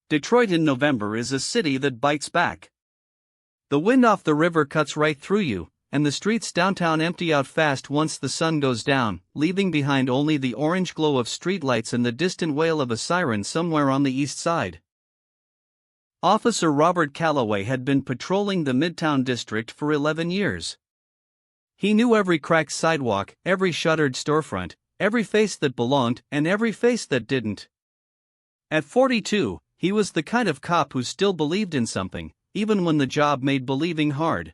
Detroit in November is a city that bites back. The wind off the river cuts right through you, and the streets downtown empty out fast once the sun goes down, leaving behind only the orange glow of streetlights and the distant wail of a siren somewhere on the east side. Officer Robert Calloway had been patrolling the Midtown district for 11 years. He knew every cracked sidewalk, every shuttered storefront, every face that belonged and every face that didn't. At 42, he was the kind of cop who still believed in something, even when the job made believing hard.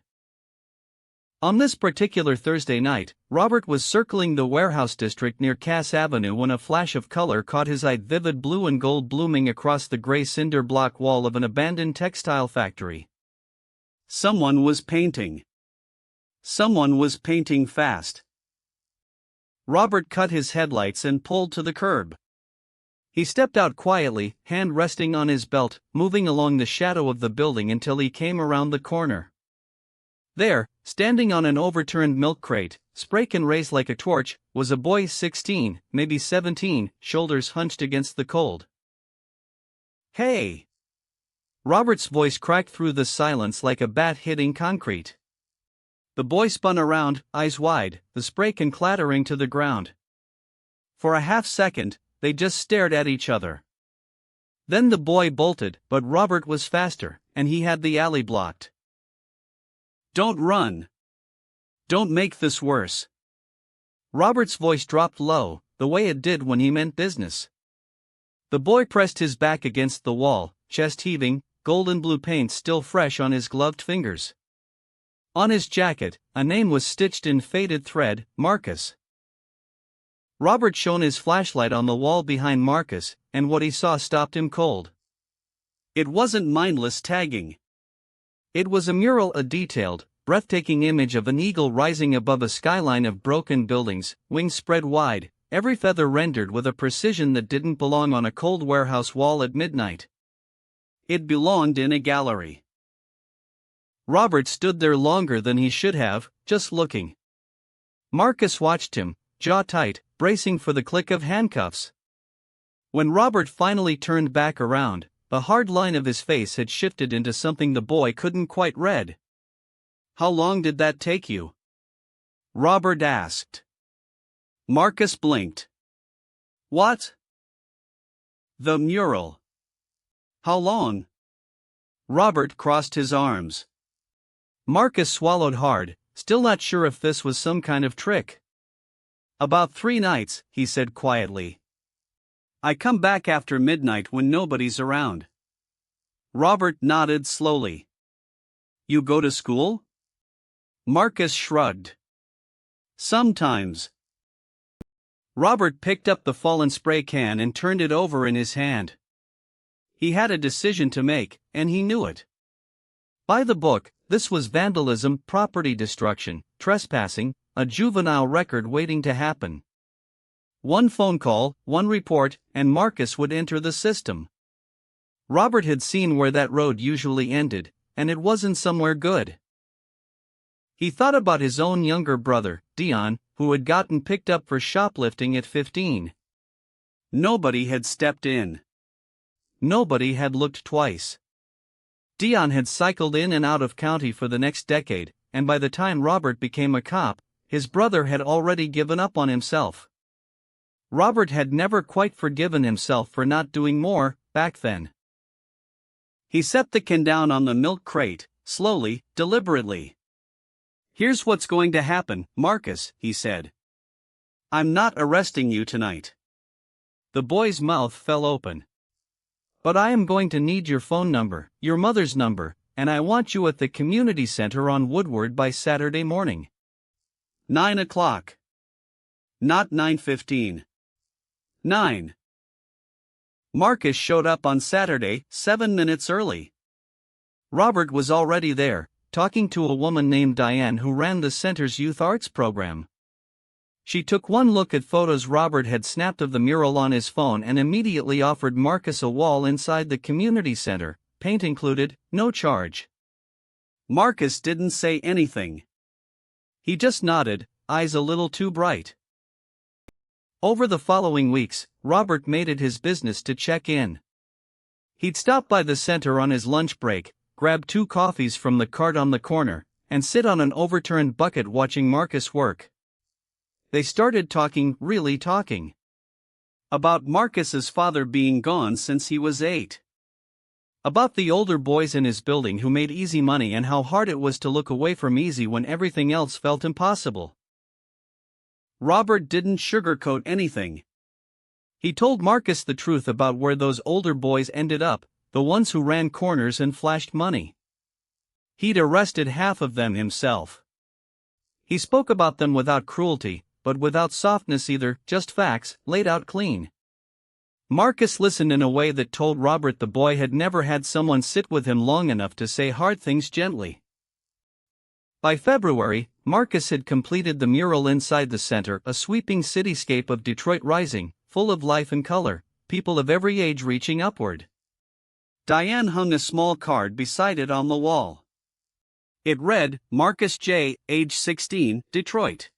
On this particular Thursday night, Robert was circling the warehouse district near Cass Avenue when a flash of color caught his eye, vivid blue and gold blooming across the gray cinder block wall of an abandoned textile factory. Someone was painting. Someone was painting fast. Robert cut his headlights and pulled to the curb. He stepped out quietly, hand resting on his belt, moving along the shadow of the building until he came around the corner. There, standing on an overturned milk crate, spray can raised like a torch, was a boy 16, maybe 17, shoulders hunched against the cold. "Hey!" Robert's voice cracked through the silence like a bat hitting concrete. The boy spun around, eyes wide, the spray can clattering to the ground. For a half second, they just stared at each other. Then the boy bolted, but Robert was faster, and he had the alley blocked. "Don't run. Don't make this worse." Robert's voice dropped low, the way it did when he meant business. The boy pressed his back against the wall, chest heaving, gold and blue paint still fresh on his gloved fingers. On his jacket, a name was stitched in faded thread, Marcus. Robert shone his flashlight on the wall behind Marcus, and what he saw stopped him cold. It wasn't mindless tagging. It was a mural, a detailed, breathtaking image of an eagle rising above a skyline of broken buildings, wings spread wide, every feather rendered with a precision that didn't belong on a cold warehouse wall at midnight. It belonged in a gallery. Robert stood there longer than he should have, just looking. Marcus watched him, jaw tight, bracing for the click of handcuffs. When Robert finally turned back around, the hard line of his face had shifted into something the boy couldn't quite read. "How long did that take you?" Robert asked. Marcus blinked. "What?" "The mural." "How long?" Robert crossed his arms. Marcus swallowed hard, still not sure if this was some kind of trick. "About 3 nights," he said quietly. "I come back after midnight when nobody's around." Robert nodded slowly. "You go to school?" Marcus shrugged. "Sometimes." Robert picked up the fallen spray can and turned it over in his hand. He had a decision to make, and he knew it. By the book, this was vandalism, property destruction, trespassing, a juvenile record waiting to happen. One phone call, one report, and Marcus would enter the system. Robert had seen where that road usually ended, and it wasn't somewhere good. He thought about his own younger brother, Dion, who had gotten picked up for shoplifting at 15. Nobody had stepped in. Nobody had looked twice. Dion had cycled in and out of county for the next decade, and by the time Robert became a cop, his brother had already given up on himself. Robert had never quite forgiven himself for not doing more, back then. He set the can down on the milk crate, slowly, deliberately. "Here's what's going to happen, Marcus," he said. "I'm not arresting you tonight." The boy's mouth fell open. "But I am going to need your phone number, your mother's number, and I want you at the community center on Woodward by Saturday morning." 9 o'clock. Not 9:15. 9. Marcus showed up on Saturday, 7 minutes early. Robert was already there, talking to a woman named Diane who ran the center's youth arts program. She took one look at photos Robert had snapped of the mural on his phone and immediately offered Marcus a wall inside the community center, paint included, no charge. Marcus didn't say anything. He just nodded, eyes a little too bright. Over the following weeks, Robert made it his business to check in. He'd stop by the center on his lunch break, grab 2 coffees from the cart on the corner, and sit on an overturned bucket watching Marcus work. They started talking, really talking. About Marcus's father being gone since he was 8. About the older boys in his building who made easy money and how hard it was to look away from easy when everything else felt impossible. Robert didn't sugarcoat anything. He told Marcus the truth about where those older boys ended up, the ones who ran corners and flashed money. He'd arrested half of them himself. He spoke about them without cruelty, but without softness either, just facts, laid out clean. Marcus listened in a way that told Robert the boy had never had someone sit with him long enough to say hard things gently. By February, Marcus had completed the mural inside the center, a sweeping cityscape of Detroit rising, full of life and color, people of every age reaching upward. Diane hung a small card beside it on the wall. It read, Marcus J., age 16, Detroit.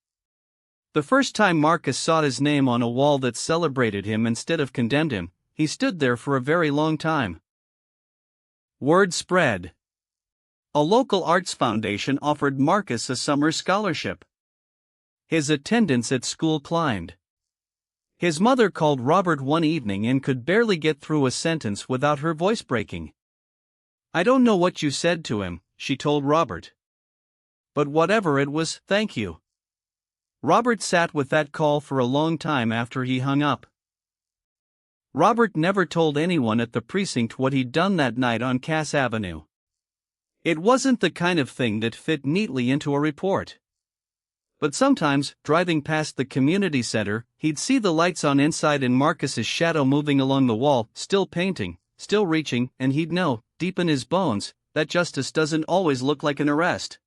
The first time Marcus saw his name on a wall that celebrated him instead of condemned him, he stood there for a very long time. Word spread. A local arts foundation offered Marcus a summer scholarship. His attendance at school climbed. His mother called Robert one evening and could barely get through a sentence without her voice breaking. "I don't know what you said to him," she told Robert. "But whatever it was, thank you." Robert sat with that call for a long time after he hung up. Robert never told anyone at the precinct what he'd done that night on Cass Avenue. It wasn't the kind of thing that fit neatly into a report. But sometimes, driving past the community center, he'd see the lights on inside and Marcus's shadow moving along the wall, still painting, still reaching, and he'd know, deep in his bones, that justice doesn't always look like an arrest.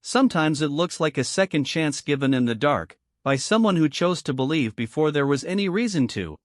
Sometimes it looks like a second chance given in the dark, by someone who chose to believe before there was any reason to.